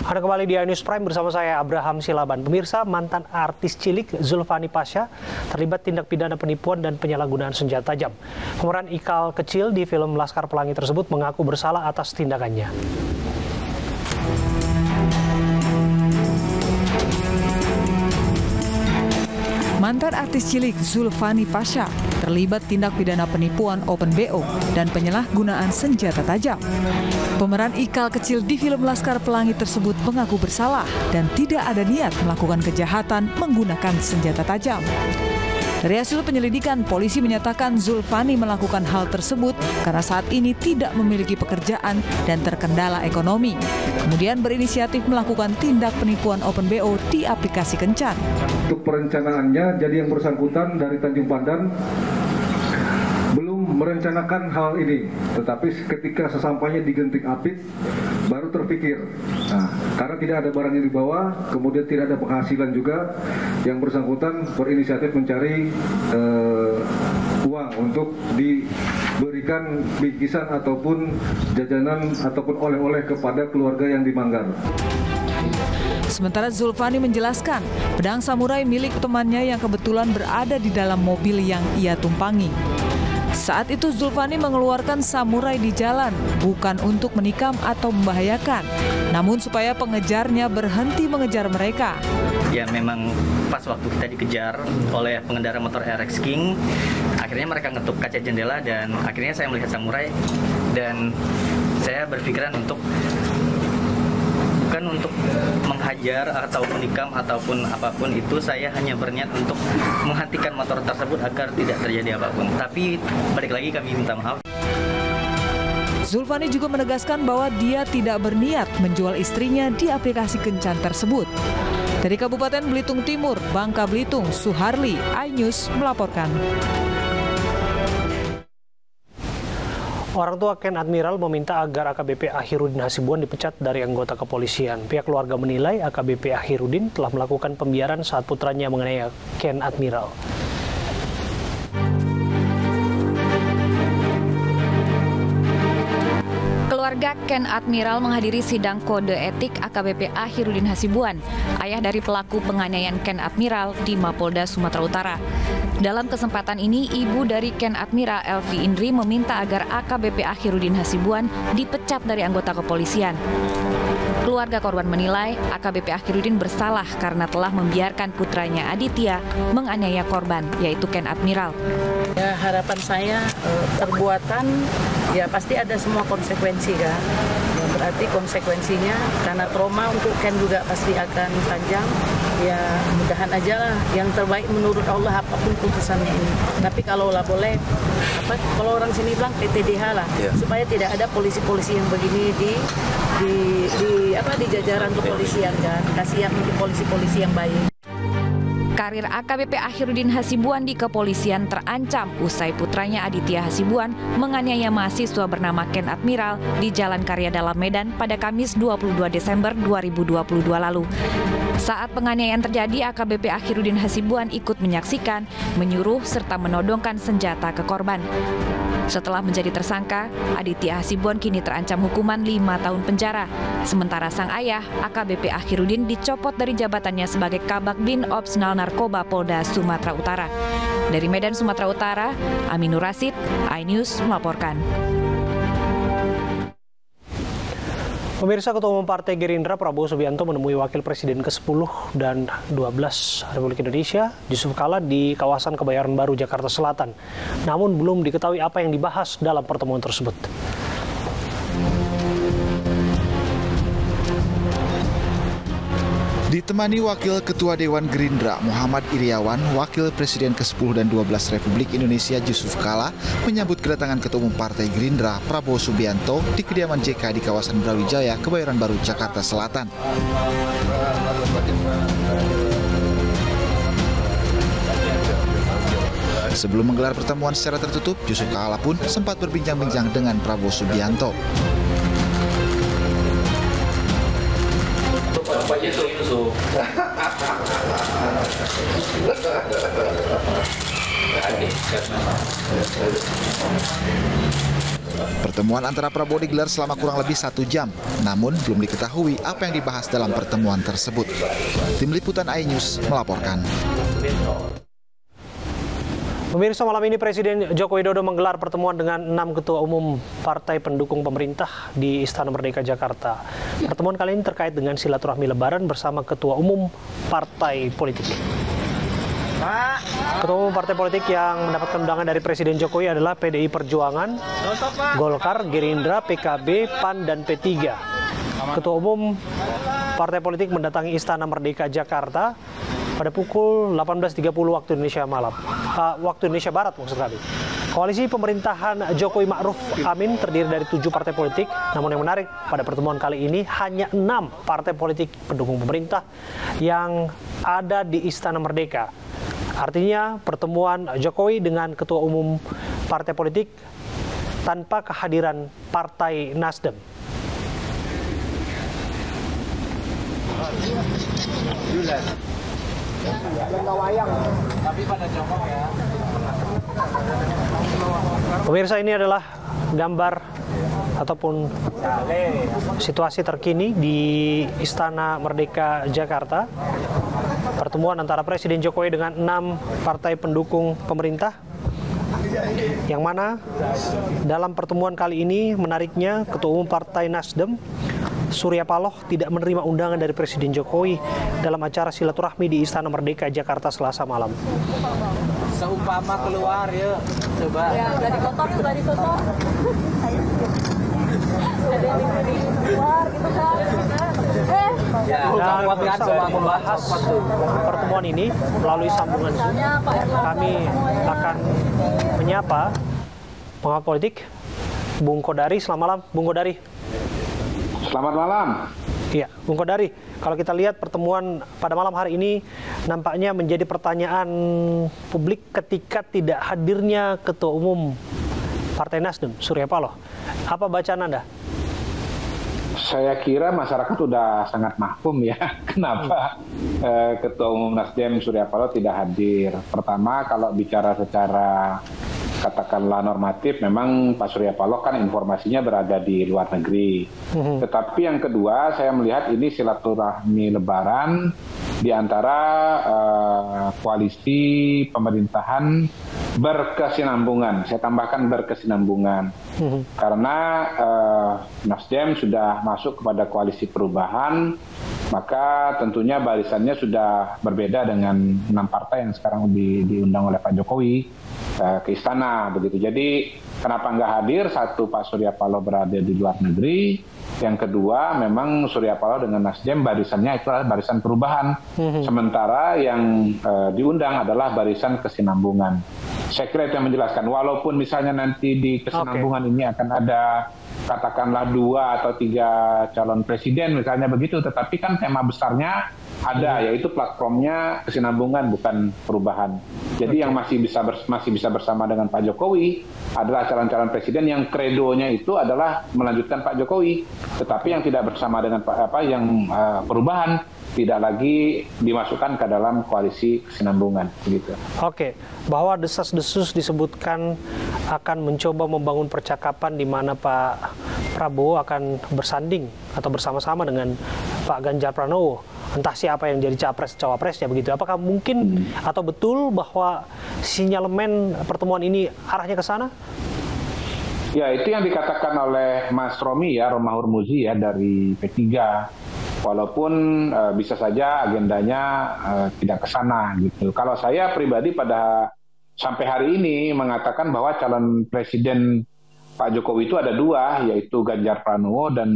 Anda kembali di iNews Prime bersama saya Abraham Silaban. Pemirsa, mantan artis cilik Zulfani Pasha terlibat tindak pidana penipuan dan penyalahgunaan senjata tajam. Pemeran Ikal kecil di film Laskar Pelangi tersebut mengaku bersalah atas tindakannya. Mantan artis cilik Zulfani Pasha terlibat tindak pidana penipuan open BO dan penyalahgunaan senjata tajam. Pemeran Ikal kecil di film Laskar Pelangi tersebut mengaku bersalah dan tidak ada niat melakukan kejahatan menggunakan senjata tajam. Dari hasil penyelidikan, polisi menyatakan Zulfani melakukan hal tersebut karena saat ini tidak memiliki pekerjaan dan terkendala ekonomi. Kemudian berinisiatif melakukan tindak penipuan open BO di aplikasi Kencan. Untuk perencanaannya, jadi yang bersangkutan dari Tanjung Pandan belum merencanakan hal ini, tetapi ketika sesampainya di Genting Apit baru terpikir. Karena tidak ada barang yang dibawa, kemudian tidak ada penghasilan juga, yang bersangkutan berinisiatif mencari uang untuk diberikan bingkisan ataupun jajanan ataupun oleh-oleh kepada keluarga yang di Manggar. Sementara Zulfani menjelaskan, pedang samurai milik temannya yang kebetulan berada di dalam mobil yang ia tumpangi. Saat itu Zulfani mengeluarkan samurai di jalan, bukan untuk menikam atau membahayakan, namun supaya pengejarnya berhenti mengejar mereka. Ya memang pas waktu kita dikejar oleh pengendara motor RX King, akhirnya mereka ngetuk kaca jendela dan akhirnya saya melihat samurai dan saya berpikiran untuk bukan untuk menghajar atau menikam ataupun apapun itu, saya hanya berniat untuk menghentikan motor tersebut agar tidak terjadi apapun. Tapi balik lagi kami minta maaf. Zulfani juga menegaskan bahwa dia tidak berniat menjual istrinya di aplikasi Kencan tersebut. Dari Kabupaten Belitung Timur, Bangka Belitung, Suharli, iNews melaporkan. Orang tua Ken Admiral meminta agar AKBP Akhirudin Hasibuan dipecat dari anggota kepolisian. Pihak keluarga menilai AKBP Akhirudin telah melakukan pembiaran saat putranya menganiaya Ken Admiral. Keluarga Ken Admiral menghadiri sidang kode etik AKBP Akhirudin Hasibuan, ayah dari pelaku penganiayaan Ken Admiral di Mapolda Sumatera Utara. Dalam kesempatan ini, ibu dari Ken Admiral Elvi Indri meminta agar AKBP Akhirudin Hasibuan dipecat dari anggota kepolisian. Keluarga korban menilai AKBP Akhirudin bersalah karena telah membiarkan putranya Aditya menganiaya korban, yaitu Ken Admiral. Ya, harapan saya perbuatan ya pasti ada semua konsekuensi kan. Ya, berarti konsekuensinya karena trauma untuk Ken juga pasti akan panjang. Ya mudahan aja lah yang terbaik menurut Allah apapun putusannya ini. Tapi kalau lah boleh, kalau orang sini bilang PTDH lah, supaya tidak ada polisi-polisi yang begini di jajaran kepolisian kan. Kasihan untuk polisi-polisi yang baik. Karir AKBP Akhirudin Hasibuan di kepolisian terancam usai putranya Aditya Hasibuan menganiaya mahasiswa bernama Ken Admiral di Jalan Karya Dalam Medan pada Kamis 22 Desember 2022 lalu. Saat penganiayaan terjadi, AKBP Akhirudin Hasibuan ikut menyaksikan, menyuruh serta menodongkan senjata ke korban. Setelah menjadi tersangka, Aditya Hasibuan kini terancam hukuman 5 tahun penjara. Sementara sang ayah, AKBP Akhirudin, dicopot dari jabatannya sebagai Kabak Bin Opsnal Narkoba Polda Sumatera Utara. Dari Medan, Sumatera Utara, Aminur Rasid, iNews melaporkan. Pemirsa, Ketua Umum Partai Gerindra Prabowo Subianto menemui Wakil Presiden ke-10 dan 12 Republik Indonesia, Yusuf Kala, di kawasan Kebayoran Baru, Jakarta Selatan. Namun belum diketahui apa yang dibahas dalam pertemuan tersebut. Ditemani Wakil Ketua Dewan Gerindra Muhammad Iriawan, Wakil Presiden ke-10 dan 12 Republik Indonesia Yusuf Kala menyambut kedatangan Ketua Umum Partai Gerindra Prabowo Subianto di kediaman JK di kawasan Brawijaya, Kebayoran Baru, Jakarta Selatan. Sebelum menggelar pertemuan secara tertutup, Yusuf Kala pun sempat berbincang-bincang dengan Prabowo Subianto. Pertemuan antara Prabowo digelar selama kurang lebih 1 jam, namun belum diketahui apa yang dibahas dalam pertemuan tersebut. Tim Liputan iNews melaporkan. Pemirsa, malam ini Presiden Joko Widodo menggelar pertemuan dengan 6 ketua umum partai pendukung pemerintah di Istana Merdeka, Jakarta. Pertemuan kali ini terkait dengan silaturahmi Lebaran bersama ketua umum partai politik. Ketua umum partai politik yang mendapatkan undangan dari Presiden Jokowi adalah PDI Perjuangan, Golkar, Gerindra, PKB, PAN, dan P3. Ketua umum partai politik mendatangi Istana Merdeka, Jakarta pada pukul 18.30 waktu Indonesia waktu Indonesia Barat maksud kami. Koalisi pemerintahan Jokowi Ma'ruf Amin terdiri dari 7 partai politik, namun yang menarik pada pertemuan kali ini hanya 6 partai politik pendukung pemerintah yang ada di Istana Merdeka. Artinya pertemuan Jokowi dengan ketua umum partai politik tanpa kehadiran Partai Nasdem. Pemirsa, ini adalah gambar ataupun situasi terkini di Istana Merdeka, Jakarta. Pertemuan antara Presiden Jokowi dengan 6 partai pendukung pemerintah, yang mana dalam pertemuan kali ini menariknya Ketua Umum Partai Nasdem Surya Paloh tidak menerima undangan dari Presiden Jokowi dalam acara silaturahmi di Istana Merdeka, Jakarta Selasa malam. Seumpama keluar ya, coba. Ya, udah dikotor. Ada yang keluar gitu kan. Dan membahas pertemuan ini melalui sambungan Zoom, kami akan menyapa pengamat politik Bung Kodari. Selamat malam, Bung Kodari. Selamat malam. Iya, Bung Kodari, kalau kita lihat pertemuan pada malam hari ini nampaknya menjadi pertanyaan publik ketika tidak hadirnya Ketua Umum Partai Nasdem, Surya Paloh. Apa bacaan Anda? Saya kira masyarakat sudah sangat mahfum ya, kenapa Ketua Umum Nasdem Surya Paloh tidak hadir. Pertama, kalau bicara secara katakanlah normatif, memang Pak Surya Paloh kan informasinya berada di luar negeri. Tetapi yang kedua, saya melihat ini silaturahmi Lebaran di antara koalisi pemerintahan berkesinambungan. Saya tambahkan berkesinambungan. Karena Nasdem sudah masuk kepada koalisi perubahan, maka tentunya barisannya sudah berbeda dengan 6 partai yang sekarang diundang oleh Pak Jokowi ke istana begitu. Jadi kenapa nggak hadir? Satu, Pak Surya Paloh berada di luar negeri. Yang kedua, memang Surya Paloh dengan Nasdem barisannya itu adalah barisan perubahan. Sementara yang diundang adalah barisan kesinambungan. Saya kira itu yang menjelaskan. Walaupun misalnya nanti di kesinambungan ini akan ada katakanlah 2 atau 3 calon presiden misalnya begitu, tetapi kan tema besarnya ada, yaitu platformnya kesinambungan bukan perubahan. Jadi yang masih bisa bersama dengan Pak Jokowi adalah calon-calon presiden yang kredonya itu adalah melanjutkan Pak Jokowi, tetapi yang tidak bersama dengan perubahan tidak lagi dimasukkan ke dalam koalisi kesinambungan begitu. Oke, bahwa desas-desus disebutkan akan mencoba membangun percakapan di mana Pak Prabowo akan bersanding atau bersama-sama dengan Pak Ganjar Pranowo. Entah siapa yang jadi capres-cawapresnya begitu. Apakah mungkin atau betul bahwa sinyalemen pertemuan ini arahnya ke sana? Ya, itu yang dikatakan oleh Mas Romi ya, Romahur Muzi ya dari P3. Walaupun bisa saja agendanya tidak ke sana gitu. Kalau saya pribadi pada sampai hari ini mengatakan bahwa calon presiden Pak Jokowi itu ada 2, yaitu Ganjar Pranowo dan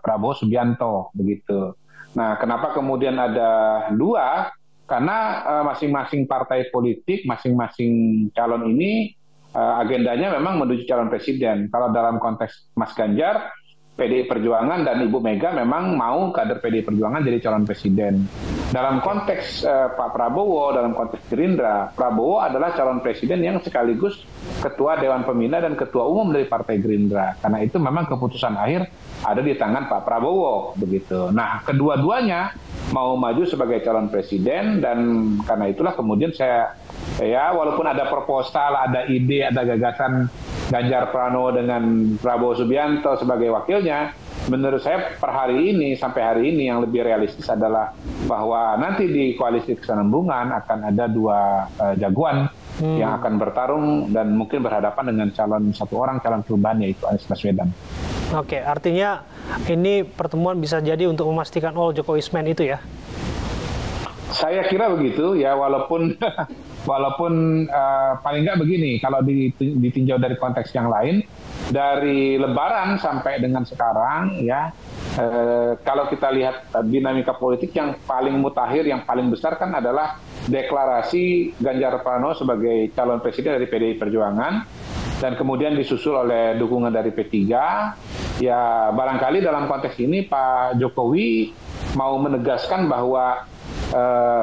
Prabowo Subianto begitu. Nah, kenapa kemudian ada 2? Karena masing-masing partai politik, masing-masing calon ini agendanya memang menuju calon presiden. Kalau dalam konteks Mas Ganjar, PDI Perjuangan dan Ibu Mega memang mau kader PDI Perjuangan jadi calon presiden. Dalam konteks Pak Prabowo, dalam konteks Gerindra, Prabowo adalah calon presiden yang sekaligus ketua Dewan Pembina dan ketua umum dari Partai Gerindra. Karena itu memang keputusan akhir ada di tangan Pak Prabowo begitu. Nah, kedua-duanya mau maju sebagai calon presiden, dan karena itulah kemudian saya walaupun ada proposal, ada ide, ada gagasan Ganjar Pranowo dengan Prabowo Subianto sebagai wakilnya, menurut saya per hari ini, sampai hari ini yang lebih realistis adalah bahwa nanti di koalisi kesinambungan akan ada dua jagoan yang akan bertarung dan mungkin berhadapan dengan satu orang calon perubahan, yaitu Anies Baswedan. Oke, artinya ini pertemuan bisa jadi untuk memastikan all Jokowismen itu ya? Saya kira begitu ya, walaupun paling nggak begini, kalau ditinjau dari konteks yang lain, dari Lebaran sampai dengan sekarang ya, kalau kita lihat dinamika politik yang paling mutakhir, yang paling besar kan adalah deklarasi Ganjar Pranowo sebagai calon presiden dari PDI Perjuangan, dan kemudian disusul oleh dukungan dari P3. Ya barangkali dalam konteks ini Pak Jokowi mau menegaskan bahwa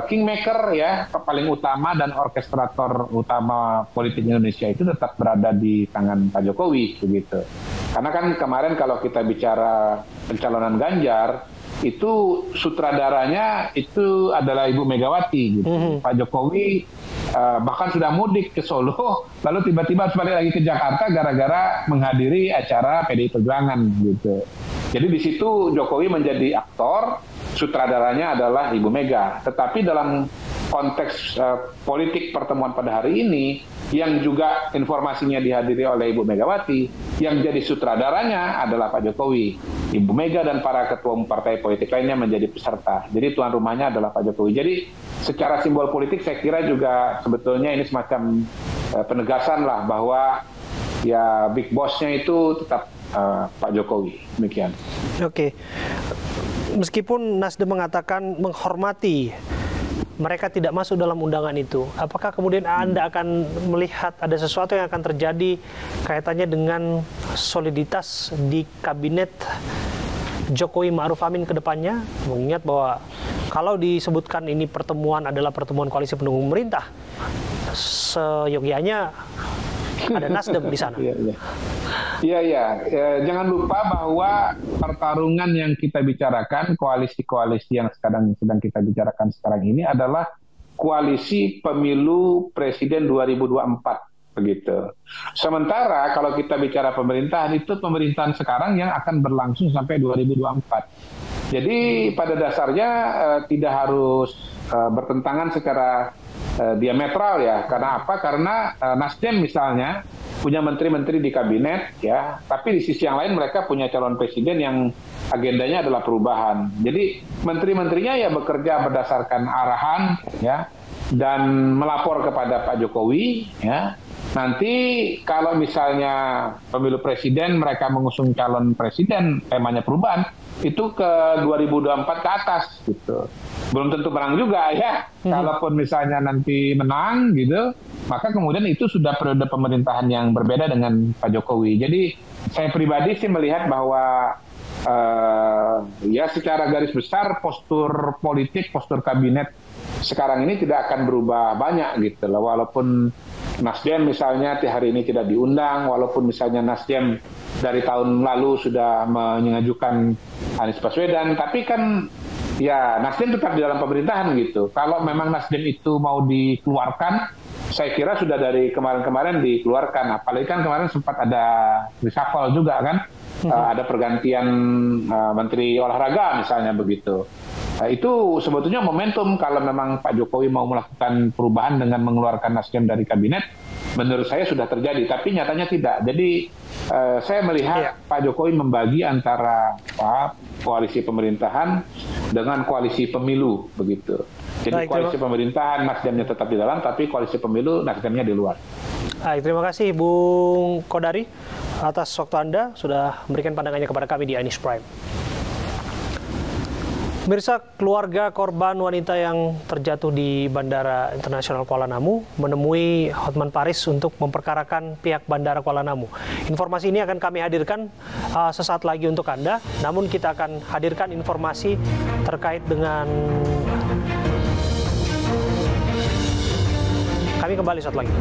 kingmaker ya, paling utama dan orkestrator utama politik Indonesia itu tetap berada di tangan Pak Jokowi begitu. Karena kan kemarin kalau kita bicara pencalonan Ganjar, itu sutradaranya itu adalah Ibu Megawati gitu. Pak Jokowi bahkan sudah mudik ke Solo, lalu tiba-tiba harus balik lagi ke Jakarta gara-gara menghadiri acara PDI Perjuangan gitu. Jadi di situ Jokowi menjadi aktor, sutradaranya adalah Ibu Mega. Tetapi dalam konteks politik pertemuan pada hari ini, yang juga informasinya dihadiri oleh Ibu Megawati, yang jadi sutradaranya adalah Pak Jokowi. Ibu Mega dan para ketua umum partai politik lainnya menjadi peserta. Jadi tuan rumahnya adalah Pak Jokowi. Jadi secara simbol politik saya kira juga sebetulnya ini semacam penegasan lah bahwa ya big boss-nya itu tetap Pak Jokowi. Demikian. Oke. Meskipun Nasdem mengatakan menghormati mereka tidak masuk dalam undangan itu, apakah kemudian Anda akan melihat ada sesuatu yang akan terjadi kaitannya dengan soliditas di kabinet Jokowi Ma'ruf Amin ke depannya? Mengingat bahwa kalau disebutkan ini pertemuan adalah pertemuan koalisi pendukung pemerintah, seyogyanya ada Nasdem di sana. Iya. Jangan lupa bahwa pertarungan yang kita bicarakan, koalisi-koalisi yang sedang kita bicarakan sekarang ini adalah koalisi pemilu presiden 2024 begitu. Sementara kalau kita bicara pemerintahan, itu pemerintahan sekarang yang akan berlangsung sampai 2024. Jadi pada dasarnya tidak harus bertentangan secara diametral ya. Karena apa? Karena Nasdem misalnya punya menteri-menteri di kabinet ya, tapi di sisi yang lain mereka punya calon presiden yang agendanya adalah perubahan. Jadi menteri-menterinya ya bekerja berdasarkan arahan ya, dan melapor kepada Pak Jokowi ya. Nanti kalau misalnya pemilu presiden mereka mengusung calon presiden temanya perubahan, itu ke 2024 ke atas gitu. Belum tentu menang juga ya. Kalaupun misalnya nanti menang gitu, maka kemudian itu sudah periode pemerintahan yang berbeda dengan Pak Jokowi. Jadi saya pribadi sih melihat bahwa ya secara garis besar postur politik, postur kabinet sekarang ini tidak akan berubah banyak gitu loh. Walaupun Nasdem misalnya hari ini tidak diundang, walaupun misalnya Nasdem dari tahun lalu sudah mengajukan Anies Baswedan, tapi kan ya Nasdem tetap di dalam pemerintahan gitu. Kalau memang Nasdem itu mau dikeluarkan, saya kira sudah dari kemarin-kemarin dikeluarkan. Apalagi kan kemarin sempat ada reshuffle juga kan, ada pergantian Menteri Olahraga misalnya begitu. Itu sebetulnya momentum kalau memang Pak Jokowi mau melakukan perubahan dengan mengeluarkan Nasdem dari kabinet, menurut saya sudah terjadi, tapi nyatanya tidak. Jadi saya melihat Pak Jokowi membagi antara koalisi pemerintahan dengan koalisi pemilu begitu. Jadi koalisi pemerintahan Nasdemnya tetap di dalam, tapi koalisi pemilu Nasdemnya di luar. Terima kasih Bung Kodari atas waktu Anda sudah memberikan pandangannya kepada kami di Anies Prime. Pemirsa, keluarga korban wanita yang terjatuh di Bandara Internasional Kuala Namu menemui Hotman Paris untuk memperkarakan pihak Bandara Kuala Namu. Informasi ini akan kami hadirkan sesaat lagi untuk Anda, namun kita akan hadirkan informasi terkait dengan... Kami kembali saat lagi.